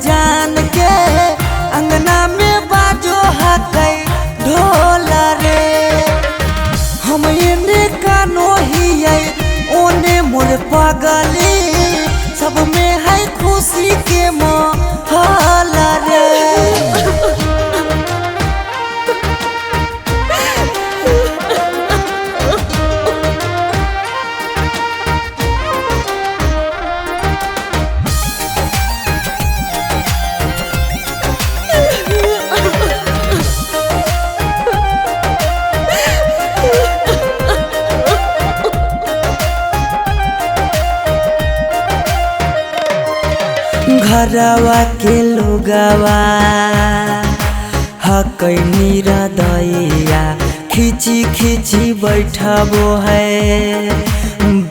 जान के अंगना में बाजो हकै ढोल रे। हम एने कानो हियै ओने मोर पगली, सब में है खुशी के माहौल रे। घरवा के लोगवा हकै निरदैया, खिची खिची बैठबो है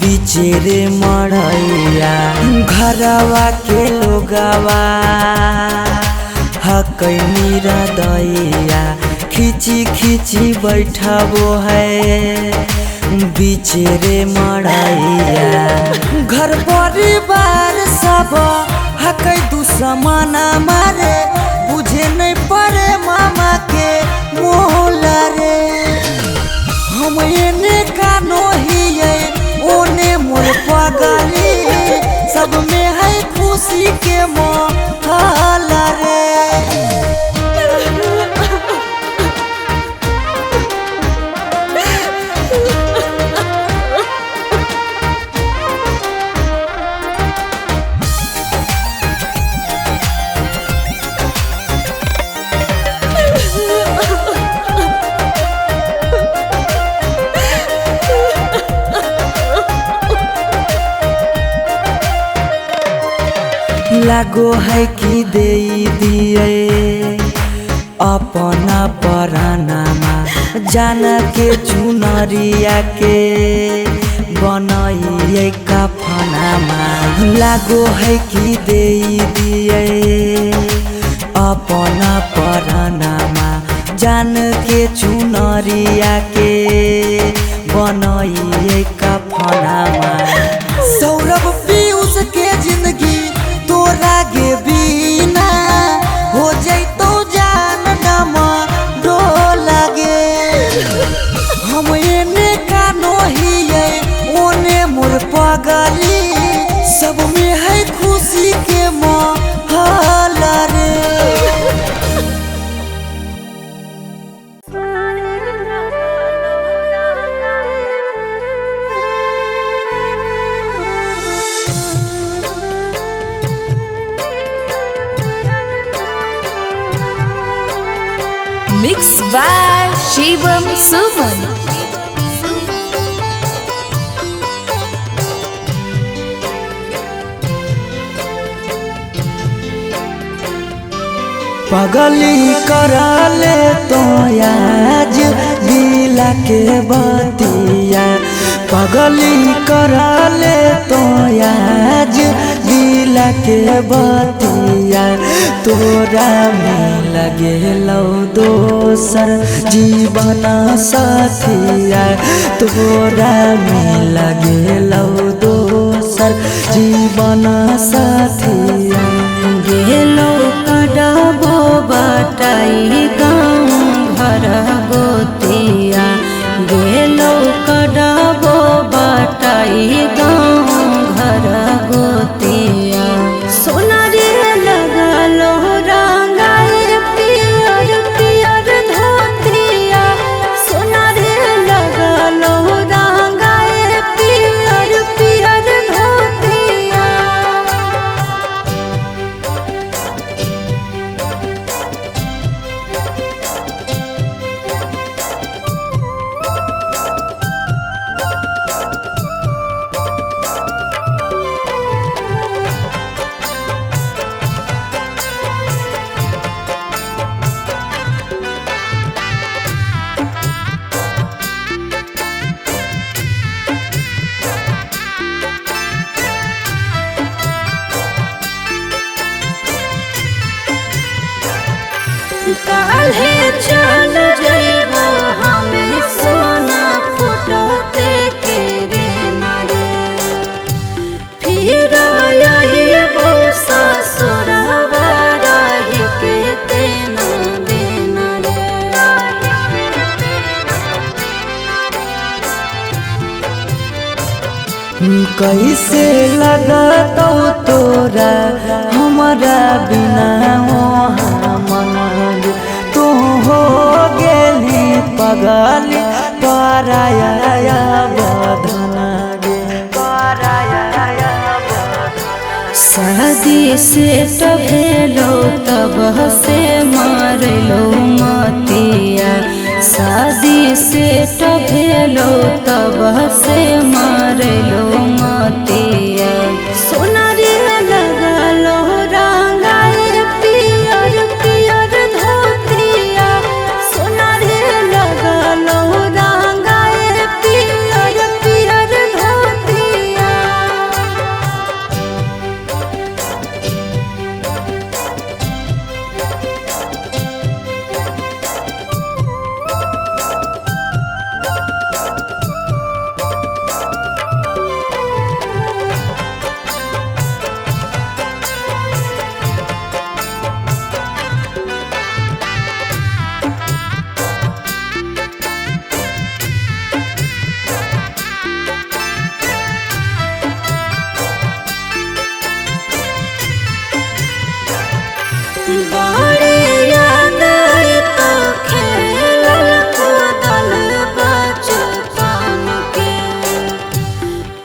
बीचे रे मड़ैया। घरवा के लोगवा हकै निरदैया, खिची खिची बैठबो है बीचे रे मड़ैया। घर परिवार सब हकै दुश्मना मारे, बुझे नहीं पड़े मामा के मोल रे। हम एने कानो हियै ओने मोर पगली, सब में है खुशी के माहौल रे। लागो है कि दे दिए अपना परानामा, जान के चुनरिया के बनाइए कफनामा। लागो है कि दे दिए अपना परानामा, जान के चुनरिया के बनाइए कफनामा। सौरभ पीयूष के जिंदगी तोरा गे बिना हो जैतो जान नमा डोल गे। हम एने कानो हियै ओने मोर पगली, सब में है खुशी के माहौल रे। Mixed by Shivam Suman. पगली करा ले तो आज दिला के बतिया, पगली करा ले तो आज दिला के बतिया। तोरा में लगे लो दोसर जीवन साथिया, तोरा में लगे लो दोसर जीवन साथिया। गेलो कडाबो बाटाई गाँव घर गोतिया, गेलो कडाबो बाटाई गाँव घर गोतिया। सोना रे लगलो रंगाए पियर पियर धोतिया, सोना रे लगलो रंगाए पियर पियर धोतिया। काल्हे चल जइबो हमें सोना फुटते के रे नारे, फिर आइबो ससुरवा कैसे लगतौ तोरा हमारा बिना वहाँ मन गे तू हो गेली पगली पराया बधन गे पराया शादी से तो भेलो तब से मारलो मतिया शादी से तो भेलो तब से मारलो मतिया सोना रे लगलो रंगाए पियर पियर धोतिया सोना रे लगलो रंगाए पियर पियर धोतिया बड़े याद तो खेलल कूदल बचपन के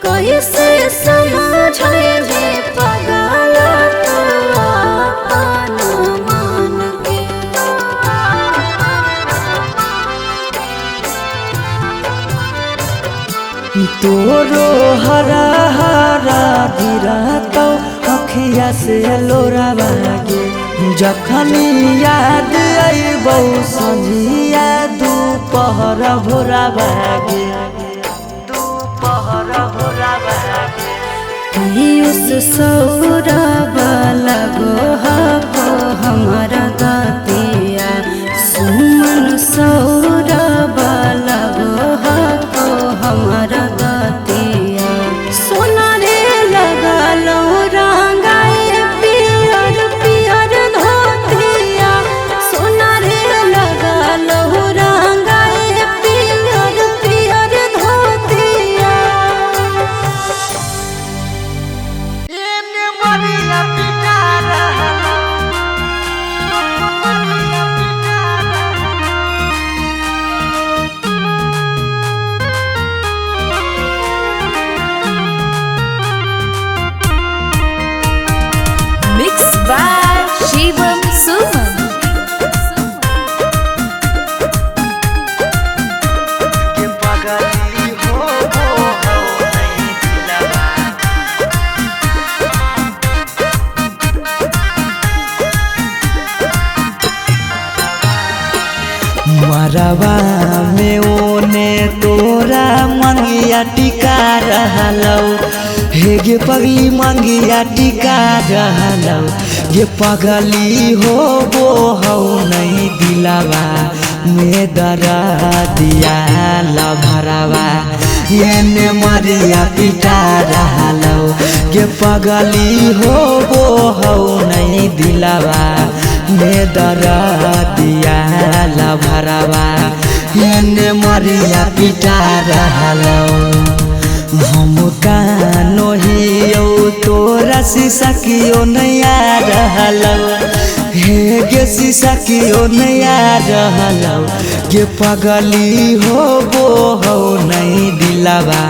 कैसे समझे पगल तो अपन मन के तोरो हरा हरा गिरतौ अखिया से लोरा बागे जखनी याद अइबौ संझिया दुपहर भोरा बागे दुपहर भोरा बागे पीयूष सौरभ लगो हको हमारा गतिया सुमन सौरभ लगो हको हमारा गतिया सोना रे लगलो रंगाए पियर पियर धोतिया सोना रे लगलो रंगाए पियर पियर धोतिया Mixed by Shivam Suman. के पगली हो नहीं दिलवा मरवा में ओने तोरा मंगिया टिका रहलौ हे गे पगली मंगिया टिका रहलौ ये पगली हो नहीं दिलवा में दरा दिया लभरवा एने मरिया पिटा रहलौ ये पगली हो नहीं दिलवा में दरा दिया लभरवा एने मरिया पिटा रहलौ हम कानो हियो तोरा शीशा कियो नया रहलौ हे गे शीशा कियो नया रहलौ गे पगली हो नहीं दिलवा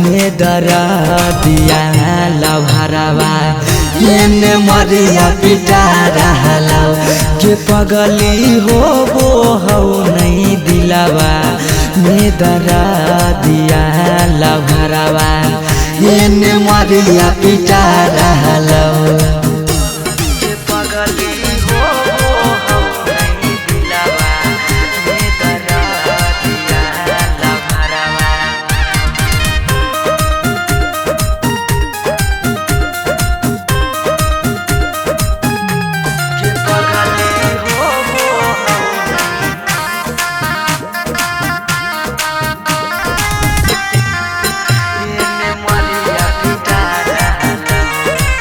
में दरा दिया लभरवा एने मरिया पिटा रहलौ गे पगली हो नहीं दिलवा में दरा दिया लभरवा एने मरिया पिटा रहलौ गे पगली हो नहीं दिलवा में दरा दिया लभरवा के पगली हो एने मरिया पिटा रहलौ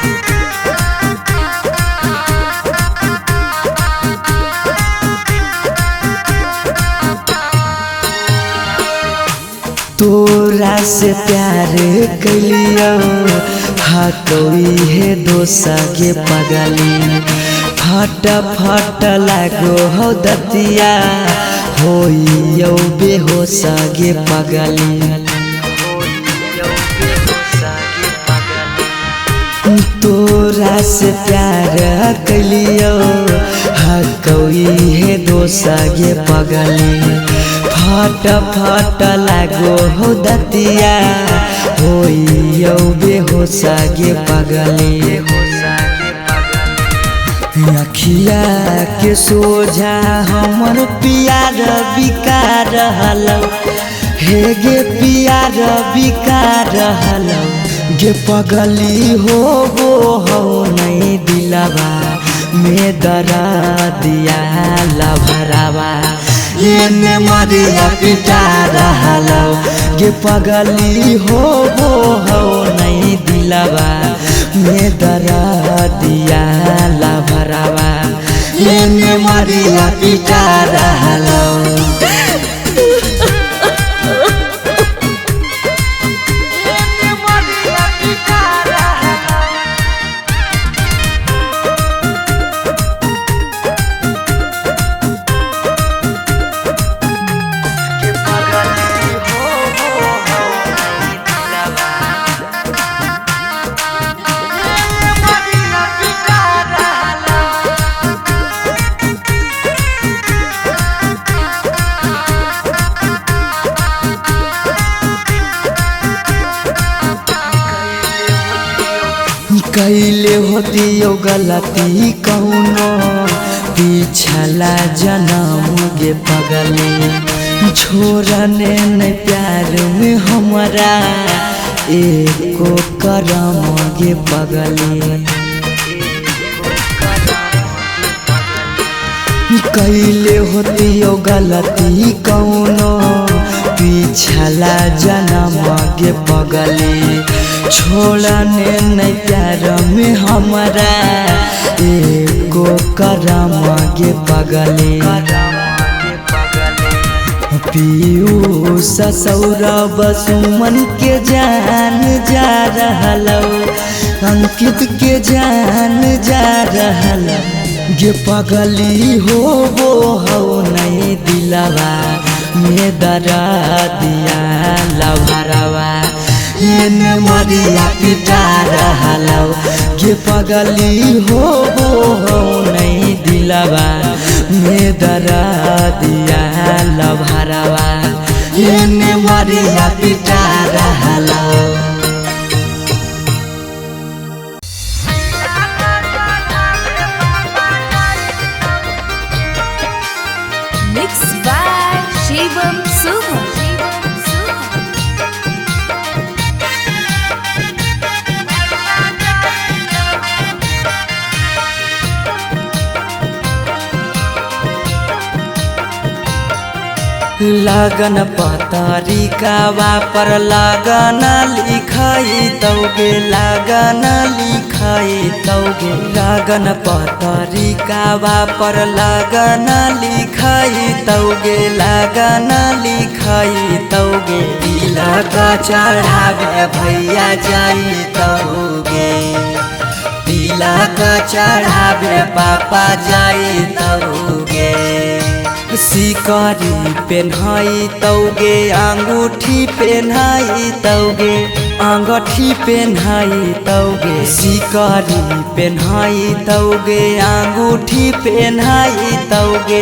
तोरा से प्यार प्यार कैलियो हा कोई है दोसा के पगली फट फट लागो हो दतिया होइयो बेहोसा गे पगली तोरा से प्यार कैलियो हा कोई है दोसा गे पगली फट फट लागो हो दतिया होइयो बेहोसा गे पगली अखिया के सोझा हमर प्यार बिकार रहलो हे गे प्यार बिकार रहलो गे पगली हो नहीं दिलवा में दरा दिया लभरावा एने मरिया पिटा रहलो गे पगली हो नहीं दिलवा में दरा दिया लभरावा एने मरिया पिटा रहलो कैले होतियो गलती कौनो पिछला जन्म गे पगली छोड़ने न प्यार में हमारा एको करम गे पगली कैले होतियो गलती कौनो पिछला जन्म गे पगली छोड़ने नहीं प्यार में हमारा एको करम गे पगली पीयूष सौरभ सुमन के जान जा रहलो अंकित के जान जा रहलो गे पगली हो नहीं दिलवा में दरा दिया लभरावा एने मरिया पिटा रहलो गे पगली हो नहीं दिलवा में दरा दिया लभरावा एने मरिया पिटा रहलो Mixed by Shivam Suman. लगन पतरिकावा पर लगन लिखाई तौगे लगन लिखाई तौगे लगन पतरिकावा पर लगन लिखाई तौगे लगन लिखाई तौगे तिलक चढ़ावे भैया जाई तौगे तिलक चढ़ावे पापा जाई तौगे सिकरी पेन्हाई तौगे अंगूठी पेन्हाई तौगे अंगूठी पेन्हाई तौगे सिकरी पेन्हाई तौगे अंगूठी पेन्हाई तौगे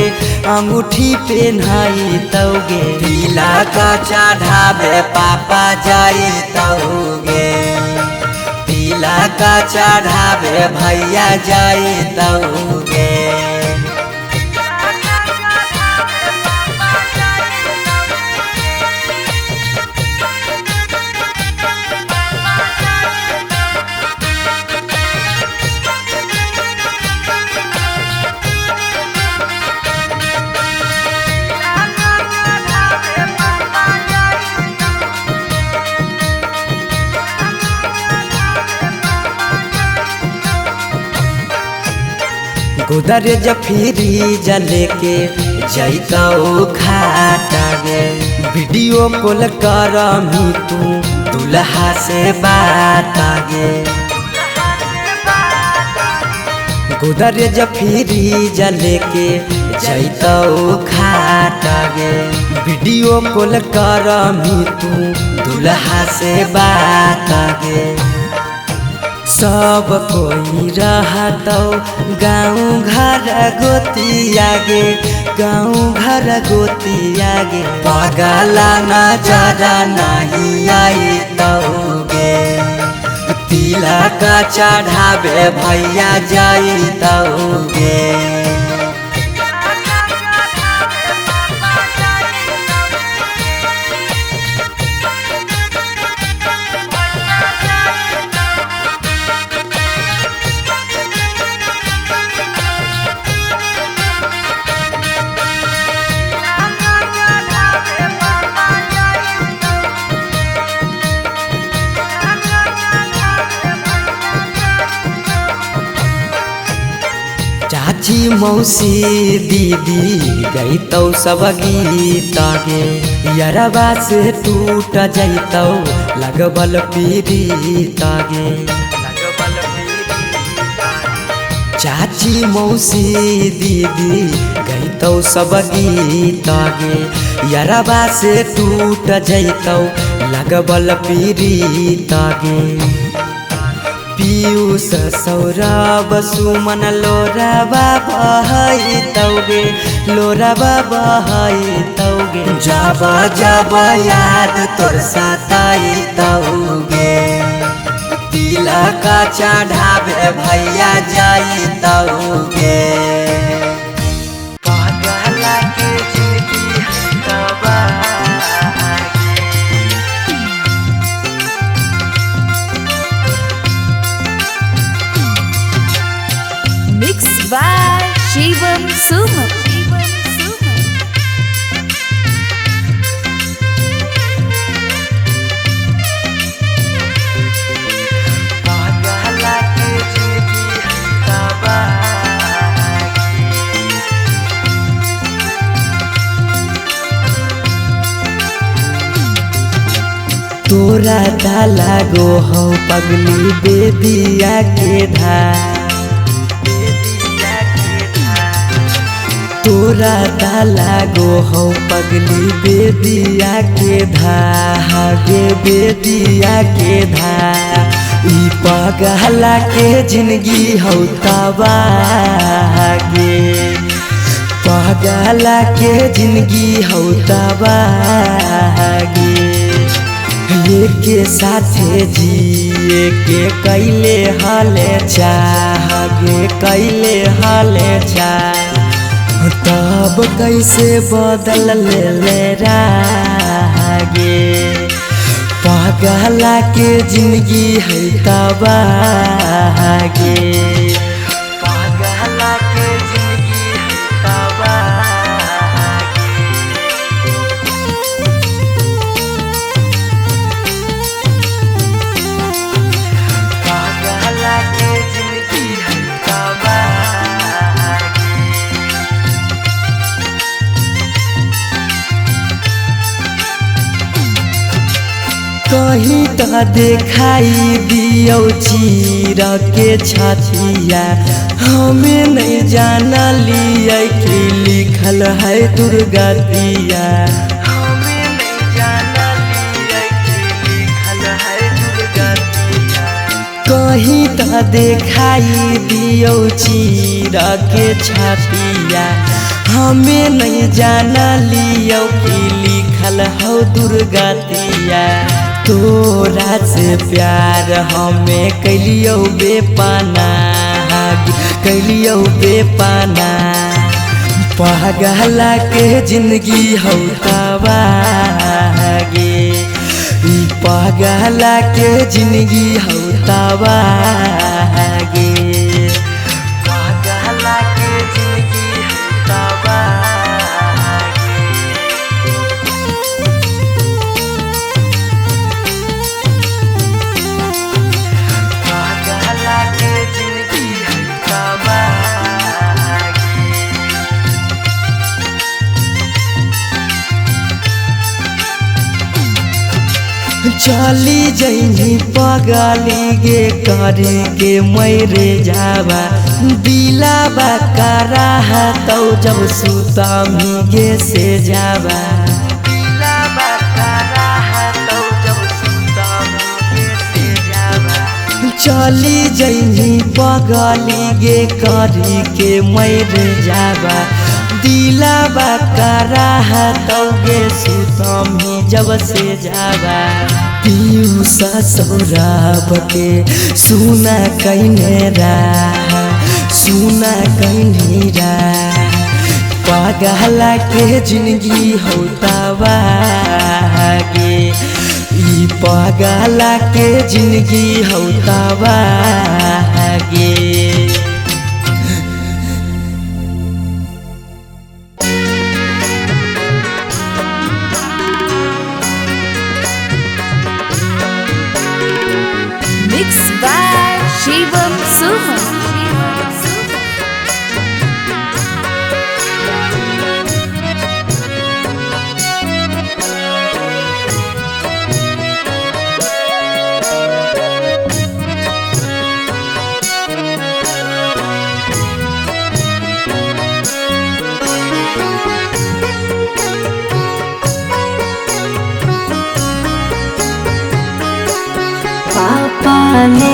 अंगूठी पेन्हाई तौगे तिलक चढ़ावे पापा जाई तौगे तिलक चढ़ावे भैया जाई तौगे गोदरेज फ्रिज लेके जैतौ खाटा गे वीडियो कॉल करमी तू दुल्हा से बात आगे गोदरेज फ्रिज लेके जैतौ खाट गे वीडियो कॉल करमी तू दुल्हा से बात गे सब कोई रहतौ गाँव घर गोतिया गे गाँव घर गोतिया गे पगला नजरा नहीं आई तौगे तिलक चढ़ावे भैया जाई तौगे चाची मौसी दीदी गईतौ सब गीत गे यरबा से टूट जैतौ लगबल पीड़ित गे चाची मौसी दीदी गईतौ सब गीत गे यरबा से टूट जैतौ लगबल पीड़ित गे पीयूष सौरभ सुमन लोराबा बहैतौगे लोराबा बहैतौगे जब जब याद तोर सताइतौगे तिलक चढ़ावे भैया जाइतौगे पगला के जिंदगी हटवा Mixed by Shivam Suman. तोरा डाला गो हो पगली बेदिया के धार तोरा डाला गो हो पगली बेदिया के धागे बेदिया के ई पगला के जिंदगी हो तबागे पगला के जिंदगी हो तबागे ये के साथे जिए के कैले हाले चाहगे कैले हाले चाह तब कैसे बदल ले रागे पगला के जिंदगी है तबागे पगला के जिंदगी है तबागे पगला के जिंदगी है तबागे कहीं तो देखाई दियो चीर के छतिया हमें नहीं जाना लिया कि लिखल है दुर्गतिया हमें नहीं जाना लिया कि लिखल है दुर्गतिया कहीं तो देखाई दियो चीर के छतिया हमें नहीं जाना लियो कि लिखल हो दुर्गतिया तोरा से प्यार हमें कैलियो बेपाना कैलियो बेपाना पगला के जिंदगी हो तबागे पगला के जिंदगी हो तबागे पगला के जिंदगी हो तबागे पगला के जिंदगी हो तबागे चली जैनी पगली गे करे के मैरे जावा दिलाबा करा तौ जब सुतमी गे से जावा दिलाबा करा तौ जब सुतमी गे से जावा चली जैनी पगली गे करे के मैरे जावा दिलाबा करा तौ गे सुतमी जब से जावा पीऊ ससुराब के सुना कैने रा सुना कैनी रा पागला के जिंदगी होतावा गे ई पागला के जिंदगी होतावा गे Mixed by Shivam Suman. पापा ने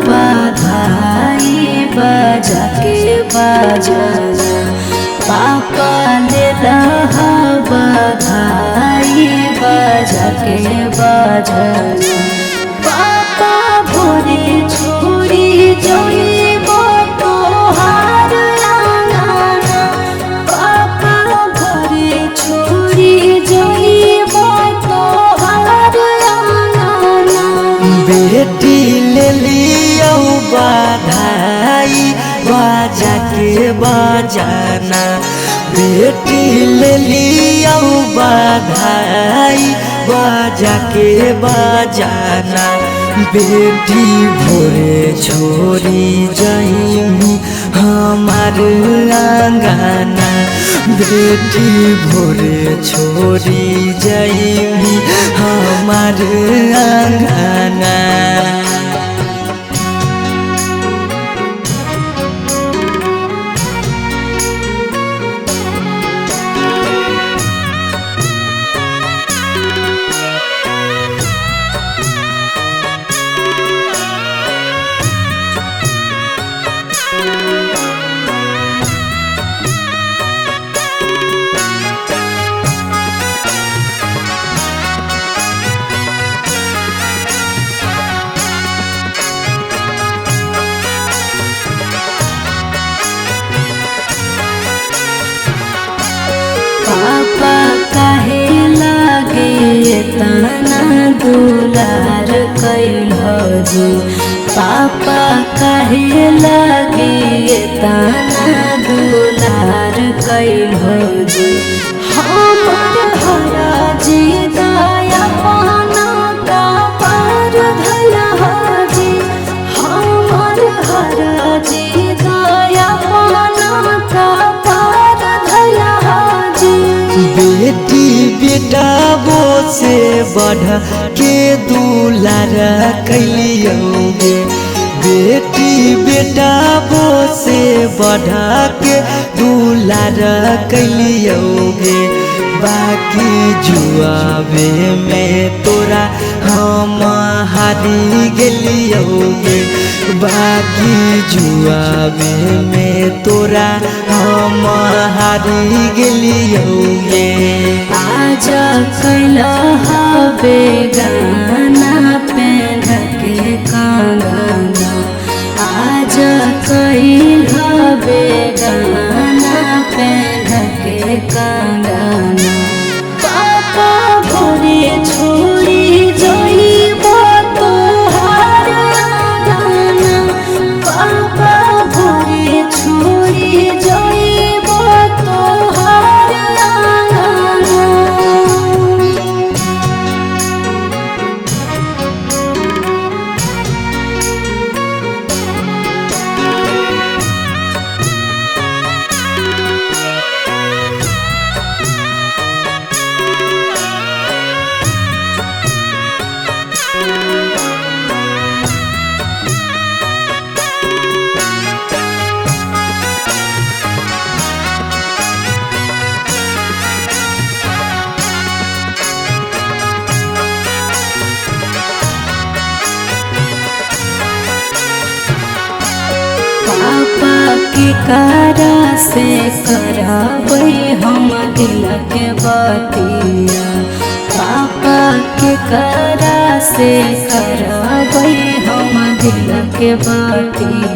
बधाई बजा के बजाना पापा ने बधाई बजा के बजाना पापा भोरे छोड़ी जोइबो तोहार आंगना पापा भोरे छोड़ी जोइबो तोहार आंगना बेटी ले लियो बधाई बजा के बजाना बेटी ले लियो बधाई बजा के बजाना बेटी भोरे छोड़ी जाइमी हमार आंगना बेटी भोरे छोड़ी जाइमी हमार आंगना पापा काहे लागे तना दुलार कैल जी पापा काहे लागे तना दुलार कैल जी हमर हरा जी दया पाना का पार धया जी हमर हरा जी दया पाना का पार धया बेटी बेटा वो से बढ़ के दुलार कैलियोगे बेटी बेटा वो से बढ़ के दुलार कैलियोगे बाकी जुआवे में तोरा हम हारी गेलियोगे बाकी जुआवे में तोरा हम हारी गेलियोगे आज कैल हवे गाना पेन के कंगना आज कैल हवे गाना पेन के कंगना पापा भोरे छोड़ी जोइबो तोहार आंगना पापा भोरे छोड़ी जोइबो तोहार आंगना के करा से करबै हम दिल के बतिया, पापा के करा से करबै हम दिल के बतिया।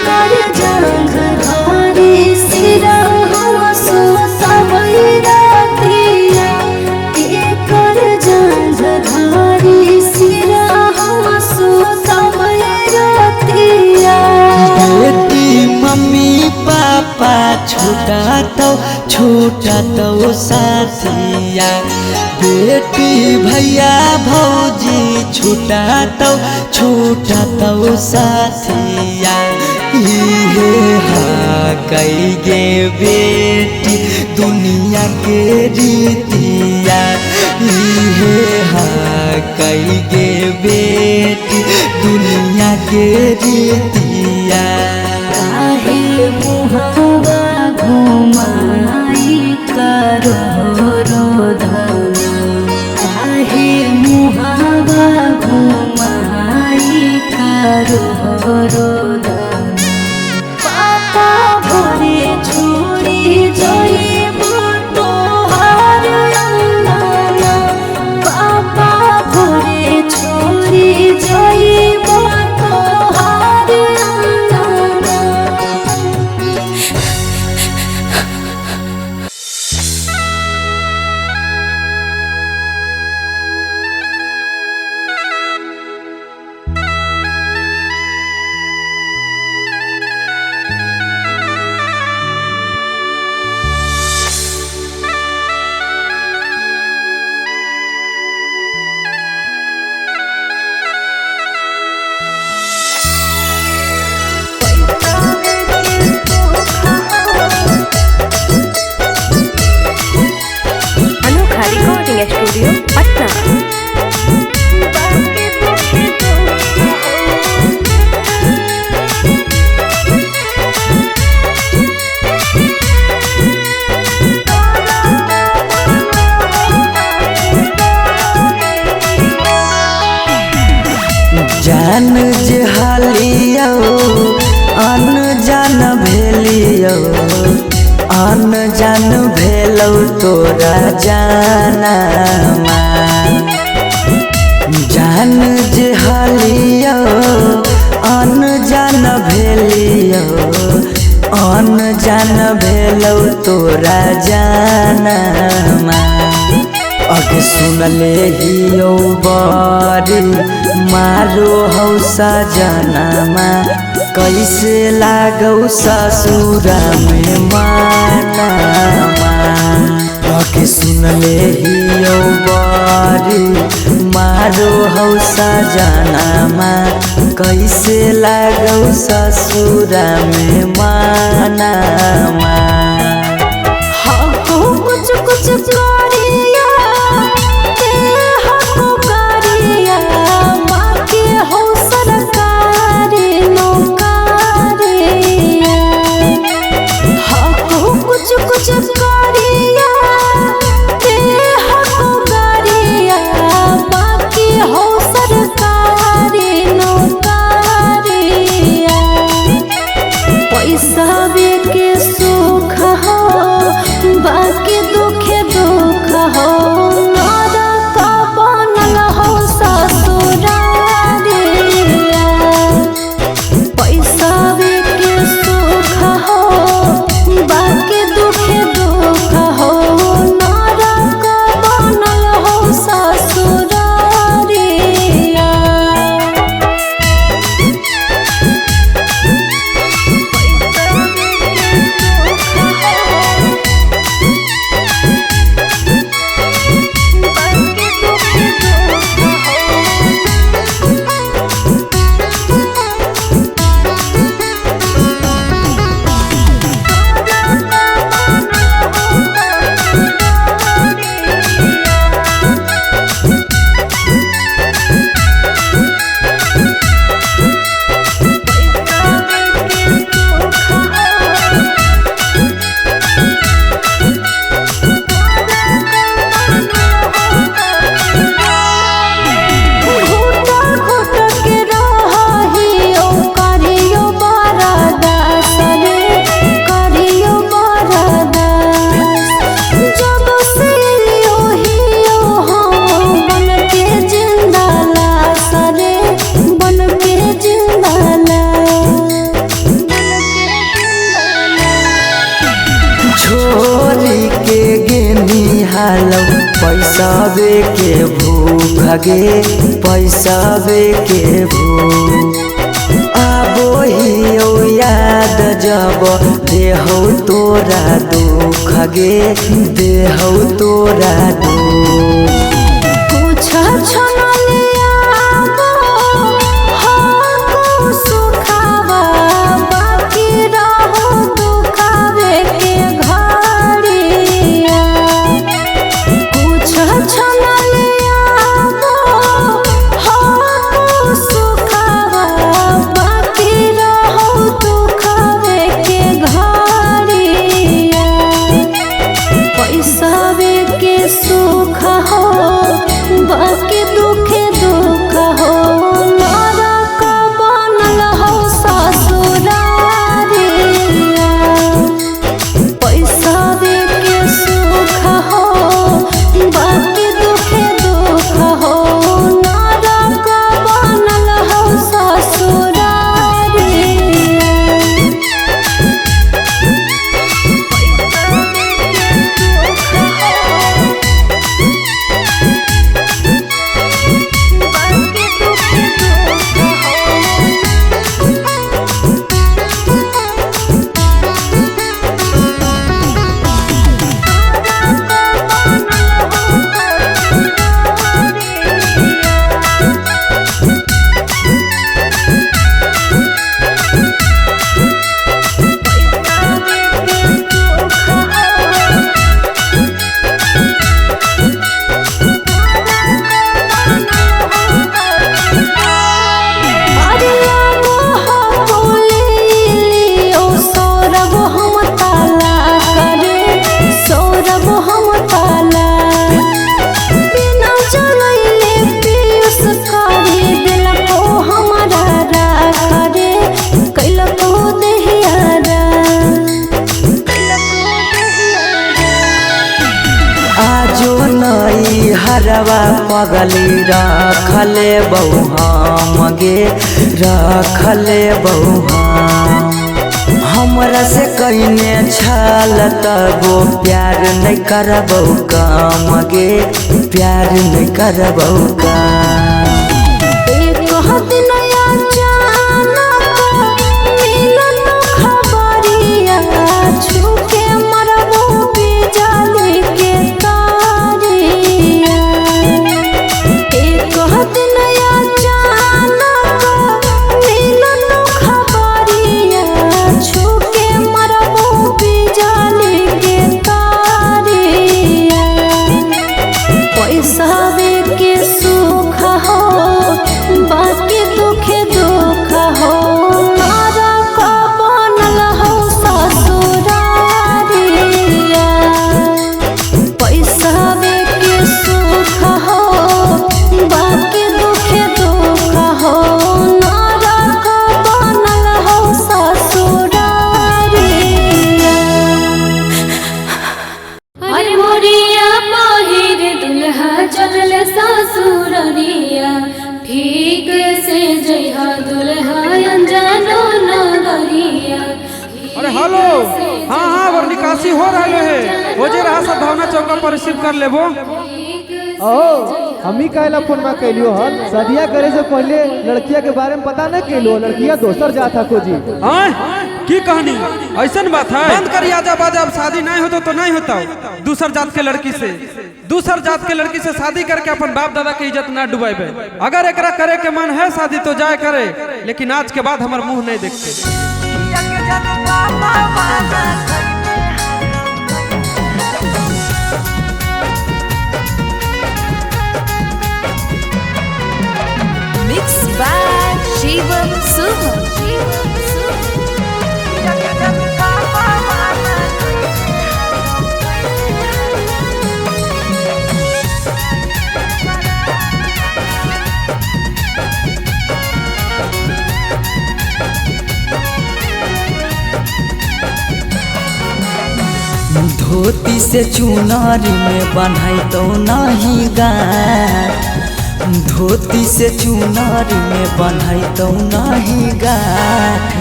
कर जंग धारी सिरा हम सुतबै रातिया, कर जंग धारी सिरा हम सुतबै रातिया। बेटी मम्मी पापा छूटा तो साथिया, बेटी भैया भौजी छूटा तो साथिया। इहे कई गे बेटी दुनिया के रीतिया, इहे कई गे बेटी दुनिया के रीतिया। काहे मुहावा घुमाई करो रोदना, काहे मुहावा घुमाई करो रोदना। पापा भोरे छोड़ी जाइब तोहार अंगना, पापा भोरे छोड़ी जाइब तोहार अंगना। अनोखा रिकॉर्डिंग स्टूडियो पटना। जान जे हालियो अन जान भेलियो, अन जान भेलौ तोरा जानमा। जान जे हालियो अन जान भेलियो, अन जान भेलौ तोरा जानमा। अगे सुनले हियो बड़ी मारो हौ सजनमा, कैसे लागौ ससुरा में मानमा। अगे सुनले हियो बड़ी मारो हौ सजनमा, कैसे लागौ ससुरा में मानमा। कुछ कुछ करिया ते हमको करिया, बाकी हो सरकारी नौकरिया। कुछ कुछ करिया ते हमको करिया, बाकी हो सरकारी नौकरिया। पैसा के सो खालो पैसावे के भूख गे पैसावे के भूख आबो ही याद जब देहौ तोरा दुख गे देहौ तोरा दुख कुछ क्षण लियाबो हमको सुखावा बाकी रहो दुखावे के घड़िया कुछ क्षण लियाबो हमको सुखावा बाकी रहो दुखावे के घड़िया पैसावे के सुख हो बाकी दुखे दुख हो नरक बनल हो ससुरारिया पैसावे के सुख हो बाकी दुखे दुख हो नरक बनल हो ससुरारिया हरवा पगली रखले बहु हम गे रखले बहु हमरा से कईने छल तबो प्यार नहीं करबौ काम गे प्यार नहीं करबौ काम एक दिन अचानक मिलन खबरिया छूके मरबो बिजली के तारिया एक दिन अचानक मिलन खबरिया छूके मरबो बिजली के तारिया पैसावे के सुख हो बाकी दुखे दुख हो नरक बनल हो ससुरारिया पैसावे के सुख हो बाकी दुखे दुख हो नरक बनल हो ससुरारिया अरे मोरिया पहिर दुल्हा चलल ससुररिया ठीक से जइहा दुल्हा अनजानो नगरिया। अरे हेलो, हाँ हाँ और निकासी हो रहा है, हो जे रहा सब भावना चौका पर रिसीव कर लेबो। हमी कहला फोन में कैलियो हल शादिया करे से पहले लड़किया के बारे में पता नहीं कैलो लड़किया दोसर जाता को जी की कहानी ऐसन बात है बंद करी आजा बाजा अब शादी नहीं होता तो नहीं होता दूसर जात के लड़की से शादी करके अपन बाप दादा की इज्जत ना डुबाइबे। अगर एकरा करे के मन है शादी तो जाए करे, लेकिन आज के बाद हमार मुंह नहीं देखते। Mixed by Shivam Suham. धोती से चुनारी में बन्हाई तो नहीं गाठ, धोती से चुनारी में बन्हाई तो नहीं गाठ।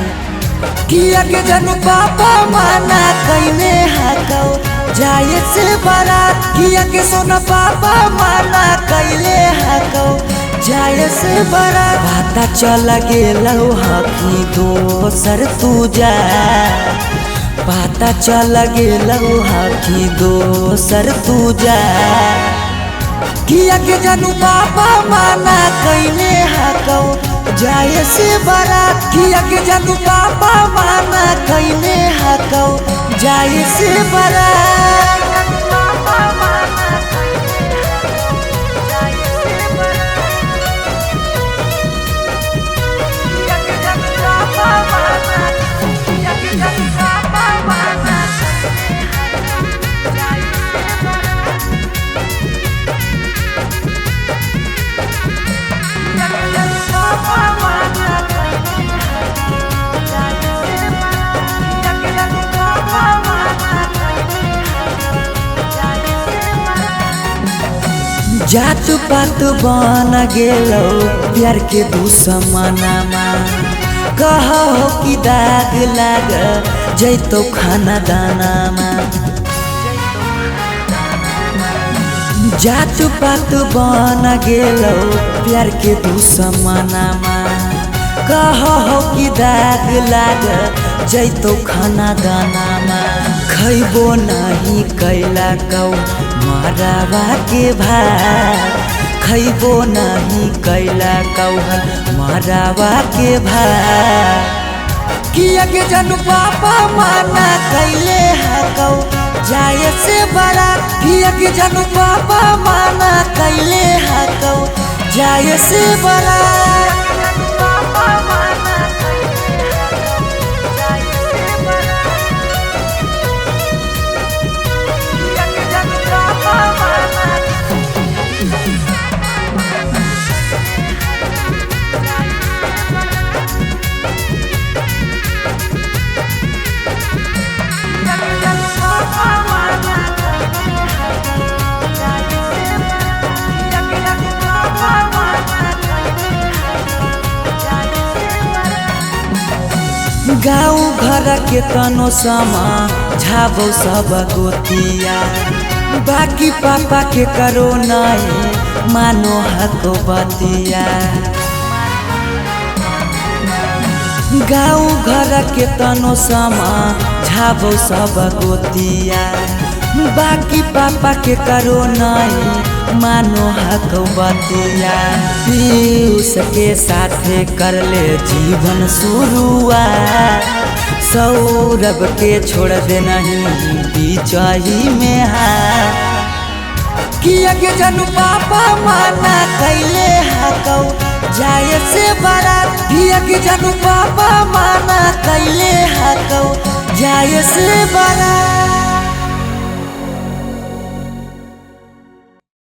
किया के जनु पापा माना कइने हाकौ जाए से बारात किया के सोना पापा माना कैले हको जाए से बारात पता चल गेलौ हकी दोसर तू जा पता चल गेलौ हकी दोसर तू जा किया के जानू पापा माना कैले हको जाए से बारात किया के जानू पापा माना कैले हको जाए से बारात जात पात बन गेलो प्यार के दुश्मनमा कहो कि दाग लाग जैतो खाना दानामा जात पात बन गेलो प्यार के दुश्मनमा कहो कि दाग लाग जैतो खाना दानामा खैबो नहीं कैला कौ मरावा के भात खैबो नहीं कैला कौहल मरावा के भात किया के जानू पापा माना कैले हको जाए से बारात किया के जानू पापा माना कैले हको जाए से बारात गाँव घर के तनो समा झाबो सब गोतिया बाकी पापा के करो नहीं मानो हको बतिया गाँव घर के तनो समा झाबो सब गोतिया बाकी पापा के करो नहीं मानो हको बतिया पीयूष के साथे कर ले जीवन शुरुआत सौरभ के छोड़ दे नहीं बीचही में हाथ किया के जानू पापा माना कैले हको जाए से बारात किया के जानू पापा माना कैले हको जाए से बारात।